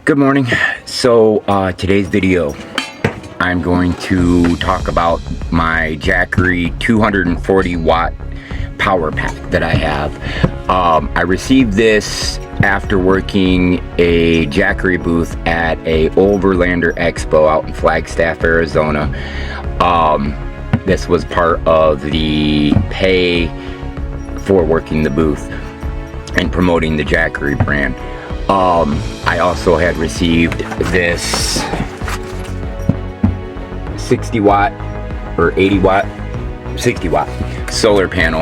Good morning. So today's video I'm going to talk about my Jackery 240 watt power pack that I have. I received this after working a Jackery booth at a Overlander Expo out in Flagstaff, Arizona. This was part of the pay for working the booth and promoting the Jackery brand. I also had received this 60 watt or 80 watt, 60 watt solar panel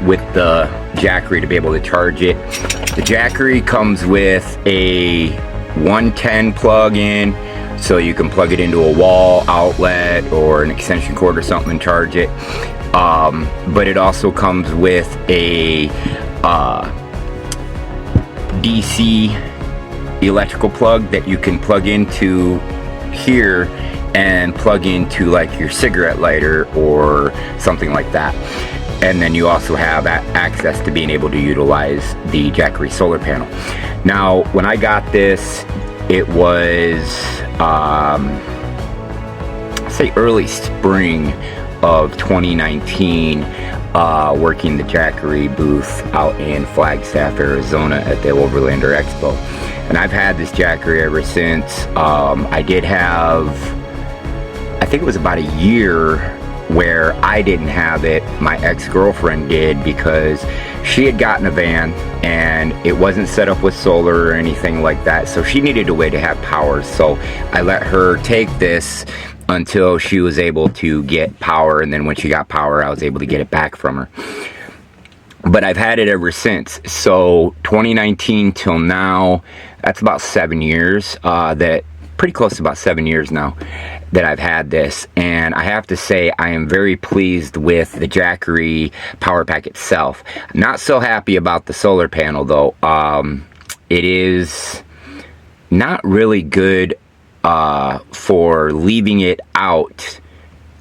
with the Jackery to be able to charge it. The Jackery comes with a 110 plug-in, so you can plug it into a wall outlet or an extension cord or something and charge it. But it also comes with a DC electrical plug that you can plug into here and plug into like your cigarette lighter or something like that. And then you also have access to being able to utilize the Jackery solar panel. Now, when I got this, it was say early spring of 2019, working the Jackery booth out in Flagstaff, Arizona at the Overlander Expo. And I've had this Jackery ever since. I did have, I think it was about a year where I didn't have it. My ex-girlfriend did, because she had gotten a van and it wasn't set up with solar or anything like that. So she needed a way to have power. So I let her take this until she was able to get power, and then when she got power I was able to get it back from her. But I've had it ever since. So 2019 till now, that's about 7 years, pretty close to about 7 years now that I've had this. And I have to say, I am very pleased with the Jackery power pack itself. Not so happy about the solar panel though. It is not really good for leaving it out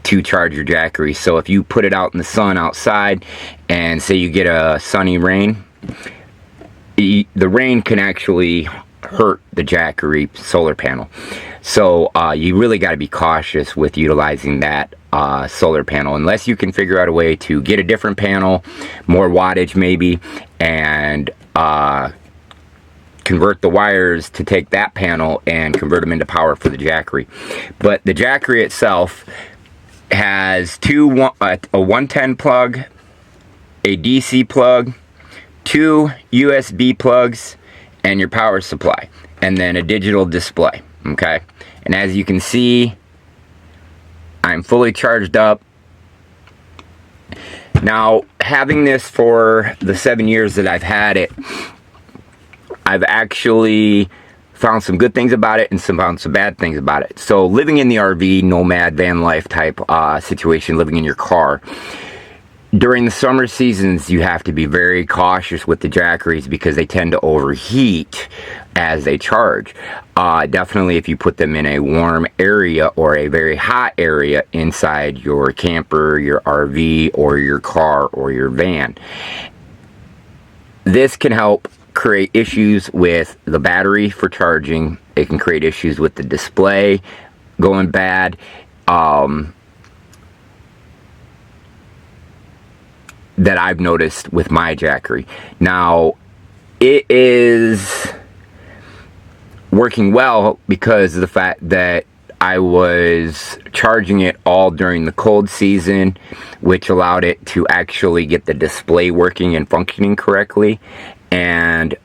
to charge your Jackery. So if you put it out in the sun outside and say you get a sunny rain, the rain can actually hurt the Jackery solar panel. So you really got to be cautious with utilizing that solar panel, unless you can figure out a way to get a different panel, more wattage maybe, and convert the wires to take that panel and convert them into power for the Jackery. But the Jackery itself has a 110 plug, a DC plug, 2 USB plugs, and your power supply, and then a digital display. Okay, and as you can see, I'm fully charged up. Now, having this for the 7 years that I've had it, I've actually found some good things about it and found some bad things about it. So living in the RV, nomad, van life type situation, living in your car, during the summer seasons, you have to be very cautious with the Jackeries because they tend to overheat as they charge. Definitely if you put them in a warm area or a very hot area inside your camper, your RV, or your car, or your van. This can help create issues with the battery for charging. It can create issues with the display going bad. That I've noticed with my Jackery. Now, it is working well because of the fact that I was charging it all during the cold season, which allowed it to actually get the display working and functioning correctly, and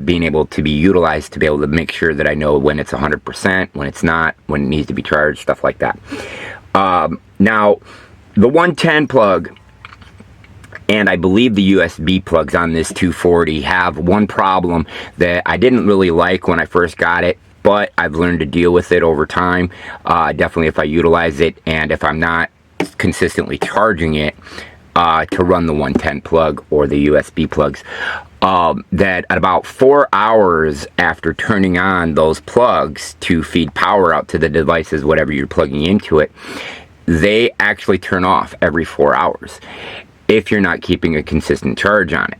being able to be utilized to be able to make sure that I know when it's 100%, when it's not, when it needs to be charged, stuff like that. Now, the 110 plug, and I believe the USB plugs on this 240 have one problem that I didn't really like when I first got it, but I've learned to deal with it over time. Definitely if I utilize it and if I'm not consistently charging it, to run the 110 plug or the USB plugs. That at about 4 hours after turning on those plugs to feed power out to the devices, whatever you're plugging into it, they actually turn off every 4 hours if you're not keeping a consistent charge on it.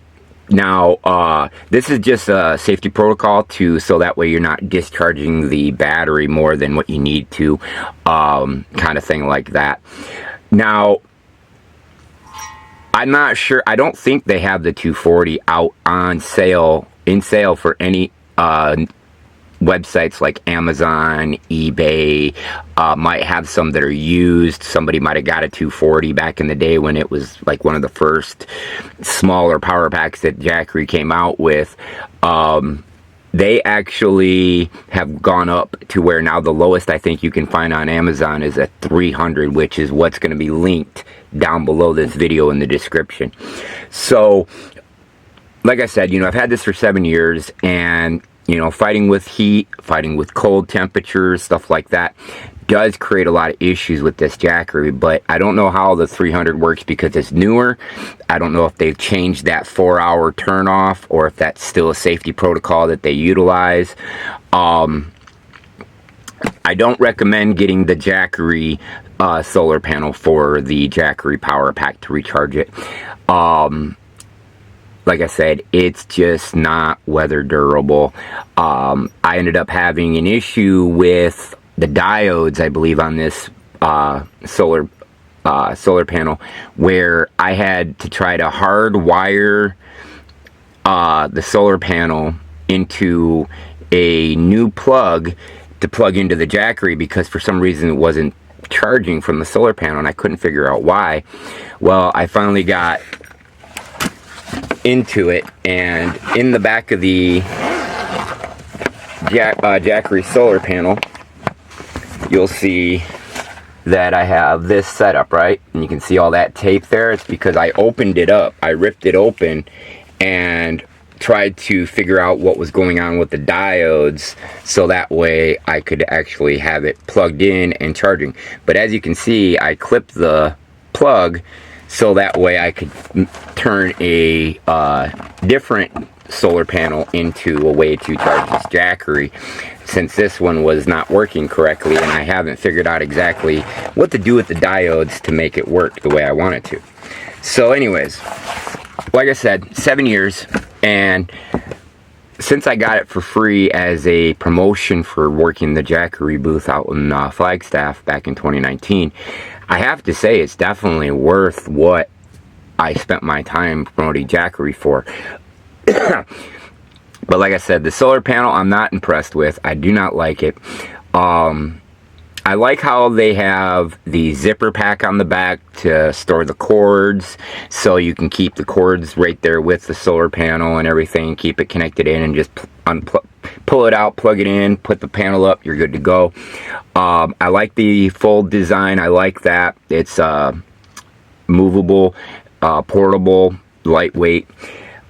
Now, this is just a safety protocol so that way you're not discharging the battery more than what you need to, kind of thing like that. Now, I'm not sure. I don't think they have the 240 out on sale, for any websites like Amazon, eBay. Might have some that are used. Somebody might have got a 240 back in the day when it was like one of the first smaller power packs that Jackery came out with. They actually have gone up to where now the lowest I think you can find on Amazon is at 300, which is what's going to be linked down below this video in the description. So, like I said, I've had this for 7 years, and fighting with heat, fighting with cold temperatures, stuff like that, does create a lot of issues with this Jackery. But I don't know how the 300 works because it's newer. I don't know if they've changed that 4-hour turn off, or if that's still a safety protocol that they utilize. I don't recommend getting the Jackery solar panel for the Jackery power pack to recharge it. Like I said, it's just not weather durable. I ended up having an issue with the diodes, I believe, on this solar panel, where I had to try to hardwire the solar panel into a new plug to plug into the Jackery, because for some reason it wasn't charging from the solar panel, and I couldn't figure out why. Well, I finally got into it, and in the back of the Jackery solar panel, you'll see that I have this setup, right? And you can see all that tape there. It's because I opened it up. I ripped it open and tried to figure out what was going on with the diodes, so that way I could actually have it plugged in and charging. But as you can see, I clipped the plug so that way I could turn a different solar panel into a way to charge this Jackery, since this one was not working correctly, and I haven't figured out exactly what to do with the diodes to make it work the way I want it to. So anyways, like I said, 7 years, and since I got it for free as a promotion for working the Jackery booth out in Flagstaff back in 2019, I have to say it's definitely worth what I spent my time promoting Jackery for. But like I said, the solar panel I'm not impressed with. I do not like it. I like how they have the zipper pack on the back to store the cords, so you can keep the cords right there with the solar panel and everything, keep it connected in, and just pull it out, plug it in, put the panel up, you're good to go. I like the fold design. I like that. It's movable, portable, lightweight.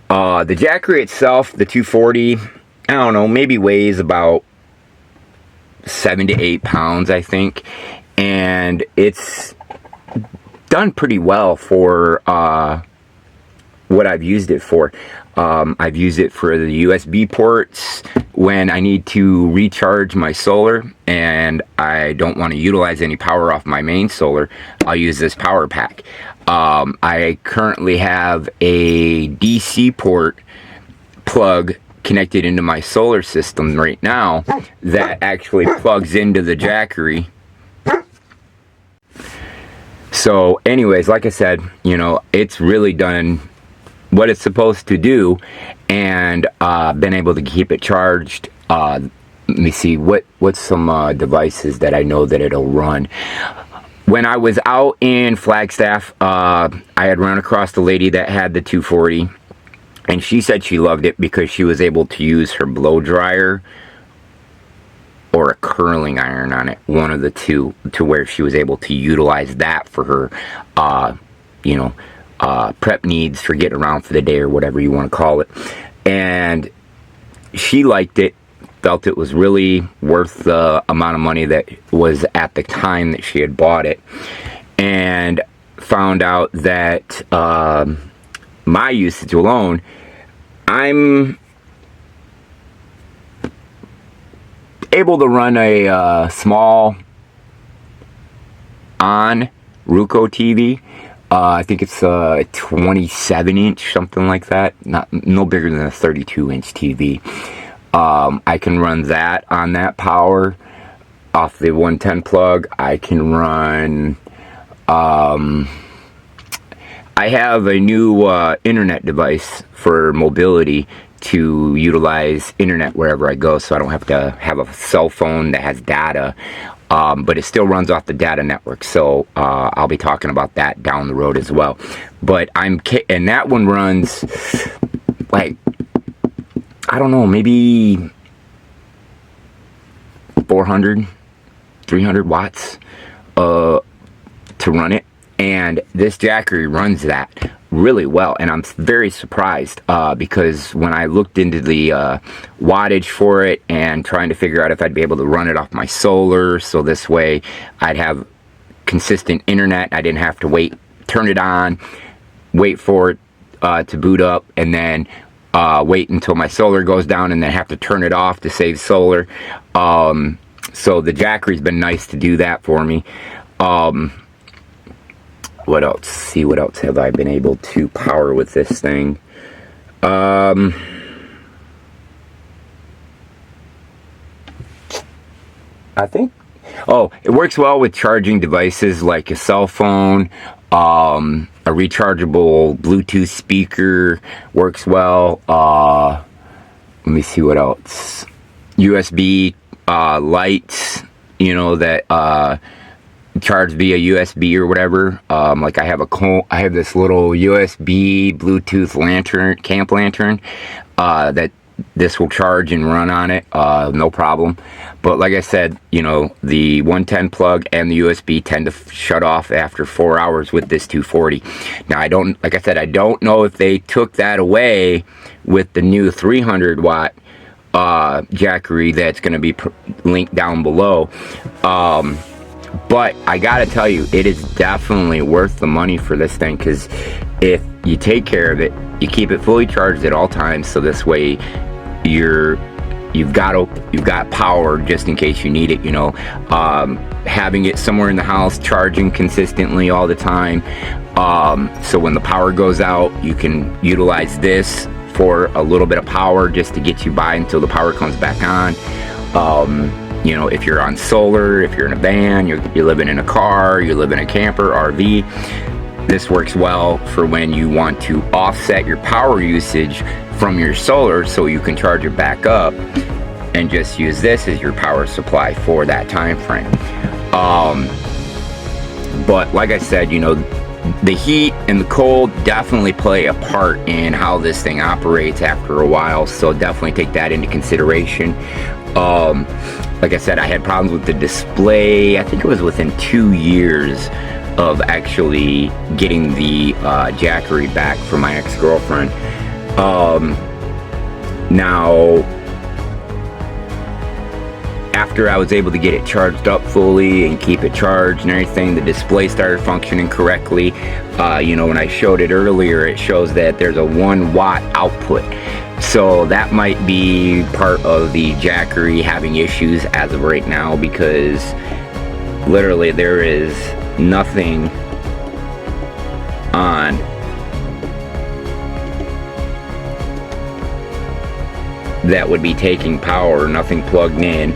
The Jackery itself, the 240, I don't know, maybe weighs about 7 to 8 pounds, I think, and it's done pretty well for what I've used it for. I've used it for the USB ports when I need to recharge my solar and I don't want to utilize any power off my main solar. I'll use this power pack. I currently have a DC port plug connected into my solar system right now that actually plugs into the Jackery. So anyways, like I said, it's really done what it's supposed to do, and been able to keep it charged. Let me see, what's some devices that I know that it'll run. When I was out in Flagstaff, I had run across the lady that had the 240, and she said she loved it because she was able to use her blow dryer or a curling iron on it, one of the two, to where she was able to utilize that for her, prep needs for getting around for the day or whatever you want to call it. And she liked it, felt it was really worth the amount of money that was at the time that she had bought it, and found out that my usage alone, I'm able to run a small on Roku TV I think it's 27 inch, something like that. No bigger than a 32-inch TV. I can run that on that power off the 110 plug. I can run. I have a new internet device for mobility to utilize internet wherever I go, so I don't have to have a cell phone that has data, but it still runs off the data network, so I'll be talking about that down the road as well. But and that one runs like, I don't know, maybe 400, 300 watts to run it. And this Jackery runs that really well, and I'm very surprised because when I looked into the wattage for it and trying to figure out if I'd be able to run it off my solar, so this way I'd have consistent internet, I didn't have to turn it on, wait for it to boot up, and then wait until my solar goes down and then have to turn it off to save solar. So the Jackery's been nice to do that for me. What else? See, what else have I been able to power with this thing? I think, it works well with charging devices like a cell phone, a rechargeable Bluetooth speaker works well. Let me see what else. USB lights, that charge via USB or whatever. Like I have this little USB Bluetooth lantern, camp lantern, that this will charge and run on it, no problem. But like I said, the 110 plug and the USB tend to shut off after 4 hours with this 240. Now I don't know if they took that away with the new 300 watt Jackery that's going to be linked down below. But I gotta tell you, it is definitely worth the money for this thing, because if you take care of it, you keep it fully charged at all times, so this way you've got power just in case you need it. Having it somewhere in the house charging consistently all the time, so when the power goes out, you can utilize this for a little bit of power just to get you by until the power comes back on. If you're on solar, if you're in a van, you're living in a car, you live in a camper, RV, this works well for when you want to offset your power usage from your solar so you can charge it back up and just use this as your power supply for that time frame. But like I said, the heat and the cold definitely play a part in how this thing operates after a while, so definitely take that into consideration. Like I said, I had problems with the display. I think it was within 2 years of actually getting the Jackery back from my ex-girlfriend. Now, after I was able to get it charged up fully and keep it charged and everything, the display started functioning correctly. When I showed it earlier, it shows that there's a 1 watt output. So that might be part of the Jackery having issues as of right now, because literally there is nothing on that would be taking power, nothing plugged in.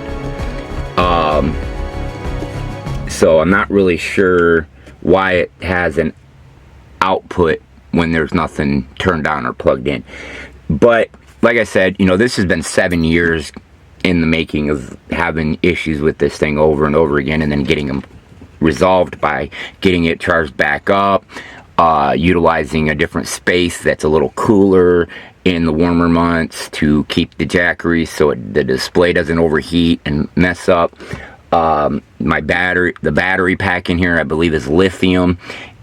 So I'm not really sure why it has an output when there's nothing turned on or plugged in. But like I said, this has been 7 years in the making of having issues with this thing over and over again, and then getting them resolved by getting it charged back up, utilizing a different space that's a little cooler in the warmer months to keep the Jackery so the display doesn't overheat and mess up. The battery pack in here, I believe, is lithium,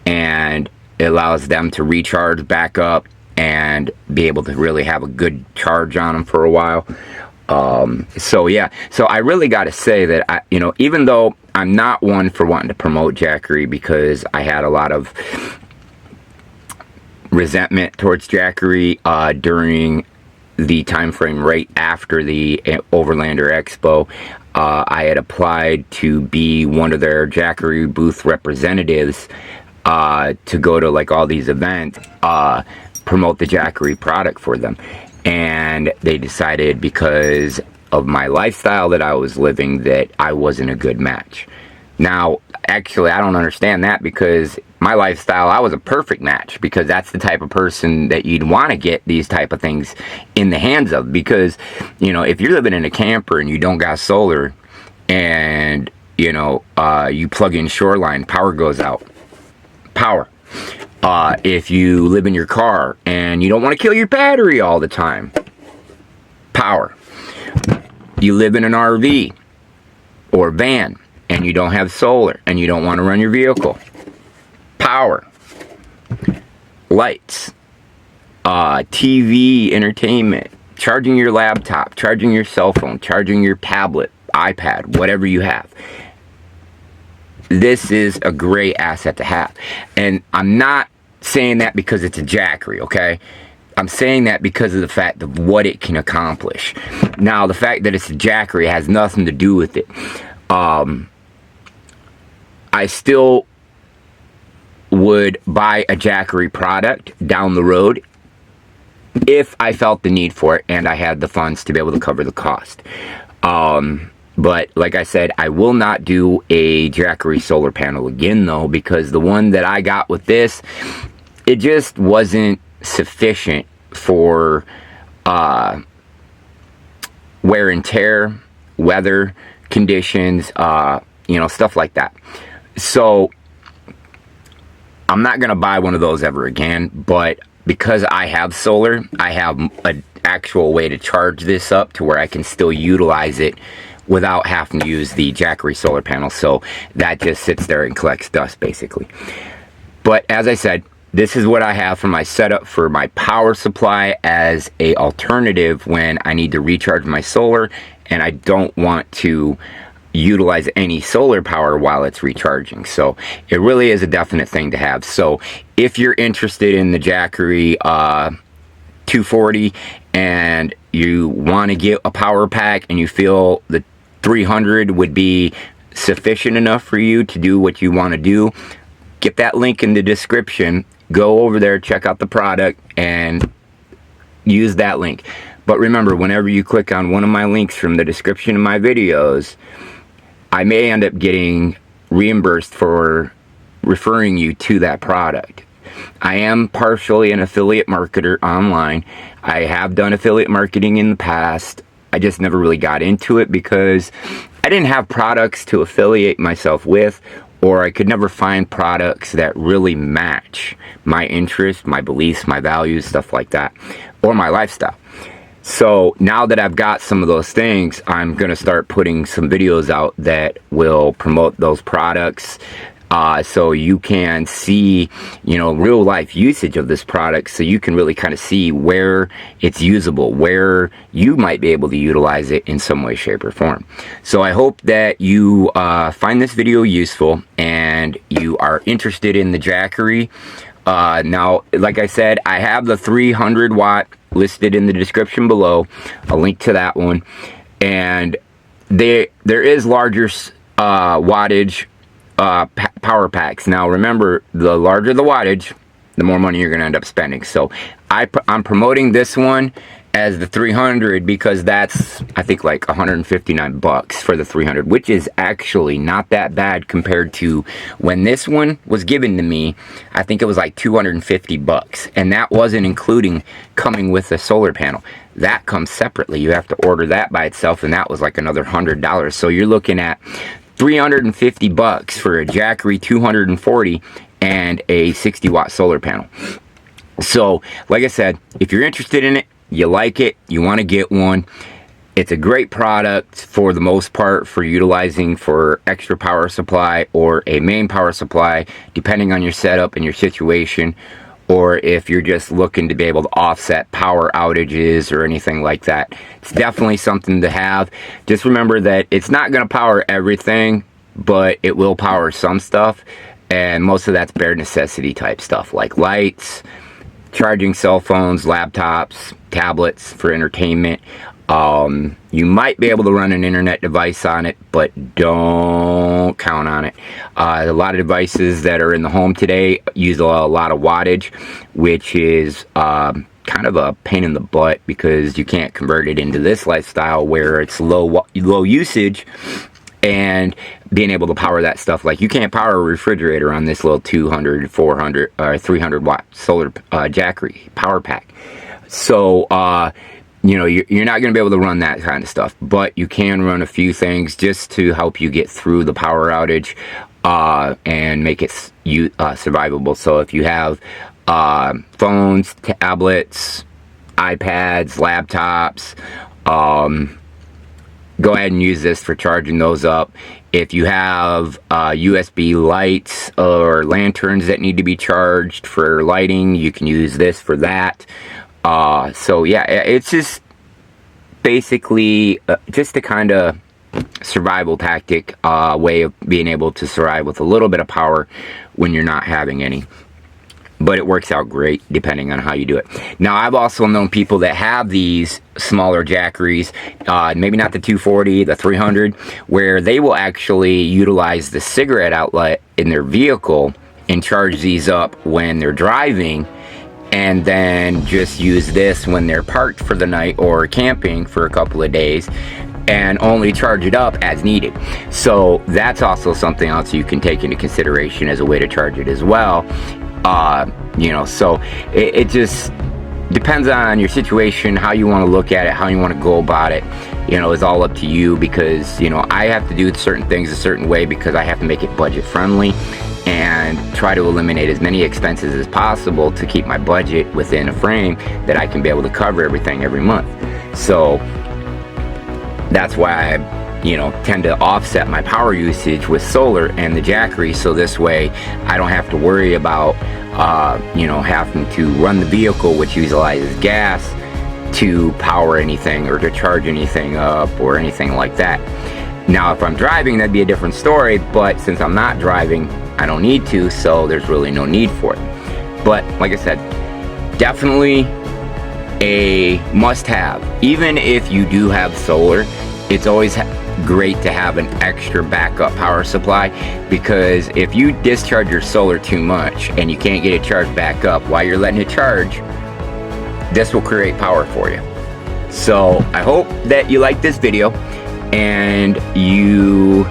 and it allows them to recharge back up and be able to really have a good charge on them for a while. So I really got to say that even though I'm not one for wanting to promote Jackery, because I had a lot of resentment towards Jackery during the time frame right after the Overlander Expo. I had applied to be one of their Jackery booth representatives to go to like all these events, promote the Jackery product for them. And they decided, because of my lifestyle that I was living, that I wasn't a good match. Now, actually, I don't understand that, because my lifestyle, I was a perfect match, because that's the type of person that you'd want to get these type of things in the hands of. Because, you know, if you're living in a camper and you don't got solar, and, you know, you plug in Shoreline, power goes out. Power. If you live in your car and you don't want to kill your battery all the time, power. You live in an RV or van and you don't have solar and you don't want to run your vehicle, power. Lights, TV, entertainment, charging your laptop, charging your cell phone, charging your tablet, iPad, whatever you have. This is a great asset to have. And I'm not saying that because it's a Jackery, okay? I'm saying that because of the fact of what it can accomplish. Now, the fact that it's a Jackery has nothing to do with it. I still would buy a Jackery product down the road if I felt the need for it and I had the funds to be able to cover the cost. But like I said, I will not do a Jackery solar panel again, though, because the one that I got with this, it just wasn't sufficient for wear and tear, weather conditions, you know, stuff like that. So I'm not going to buy one of those ever again, but because I have solar, I have an actual way to charge this up to where I can still utilize it without having to use the Jackery solar panel. So that just sits there and collects dust, basically. But as I said, this is what I have for my setup for my power supply as a alternative when I need to recharge my solar and I don't want to utilize any solar power while it's recharging. So it really is a definite thing to have. So if you're interested in the Jackery 240 and you want to get a power pack and you feel the 300 would be sufficient enough for you to do what you want to do, get that link in the description. Go over there, check out the product, and use that link. But remember, whenever you click on one of my links from the description of my videos, I may end up getting reimbursed for referring you to that product. I am partially an affiliate marketer online. I have done affiliate marketing in the past. I just never really got into it because I didn't have products to affiliate myself with, or I could never find products that really match my interests, my beliefs, my values, stuff like that, or my lifestyle. So now that I've got some of those things, I'm going to start putting some videos out that will promote those products, so you can see, you know, real life usage of this product, so you can really kind of see where it's usable, where you might be able to utilize it in some way, shape, or form. So I hope that you find this video useful and you are interested in the Jackery. Now, like I said, I have the 300 watt listed in the description below, a link to that one, and there is larger wattage power packs. Now remember, the larger the wattage, the more money you're going to end up spending. So I'm promoting this one as the 300 because that's, I think, like 159 bucks for the 300, which is actually not that bad compared to when this one was given to me. I think it was like 250 bucks, and that wasn't including coming with a solar panel. That comes separately. You have to order that by itself, and that was like another $100. So you're looking at 350 bucks for a Jackery 240 and a 60 watt solar panel. So like I said, if you're interested in it, you like it, you want to get one, it's a great product for the most part for utilizing for extra power supply or a main power supply, depending on your setup and your situation, or if you're just looking to be able to offset power outages or anything like that. It's definitely something to have. Just remember that it's not going to power everything, but it will power some stuff, and most of that's bare necessity type stuff like lights, charging cell phones, laptops, tablets for entertainment. You might be able to run an internet device on it, but don't count on it. A lot of devices that are in the home today use a lot of wattage, which is kind of a pain in the butt because you can't convert it into this lifestyle where it's low usage and being able to power that stuff. Like, you can't power a refrigerator on this little 200, 400, or 300 watt solar Jackery power pack. So, you know, you're not going to be able to run that kind of stuff, but you can run a few things just to help you get through the power outage and make it survivable. So if you have phones, tablets, iPads, laptops, go ahead and use this for charging those up. If you have USB lights or lanterns that need to be charged for lighting, you can use this for that. So yeah, it's just basically just a kind of survival tactic, way of being able to survive with a little bit of power when you're not having any. But it works out great depending on how you do it. Now, I've also known people that have these smaller Jackeries, maybe not the 240, the 300, where they will actually utilize the cigarette outlet in their vehicle and charge these up when they're driving, and then just use this when they're parked for the night or camping for a couple of days, and only charge it up as needed. So that's also something else you can take into consideration as a way to charge it as well. You know, so it just depends on your situation, how you want to look at it, how you want to go about it. You know, it's all up to you, because, you know, I have to do certain things a certain way because I have to make it budget friendly and try to eliminate as many expenses as possible to keep my budget within a frame that I can be able to cover everything every month. So that's why I, you know, tend to offset my power usage with solar and the Jackery, so this way I don't have to worry about you know, having to run the vehicle, which utilizes gas, to power anything or to charge anything up or anything like that. Now, if I'm driving, that'd be a different story, but since I'm not driving, I don't need to, so there's really no need for it. But like I said, definitely a must-have. Even if you do have solar, it's always great to have an extra backup power supply, because if you discharge your solar too much and you can't get it charged back up while you're letting it charge, this will create power for you. So I hope that you like this video and you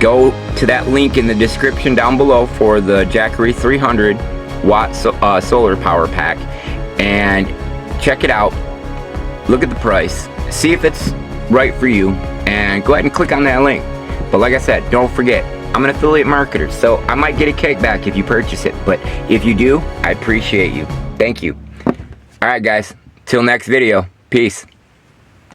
go to that link in the description down below for the Jackery 300 watt solar power pack and check it out. Look at the price, see if it's right for you, and go ahead and click on that link. But like I said, don't forget, I'm an affiliate marketer, so I might get a kickback if you purchase it, but if you do, I appreciate you. Thank you. Alright guys, till next video, peace.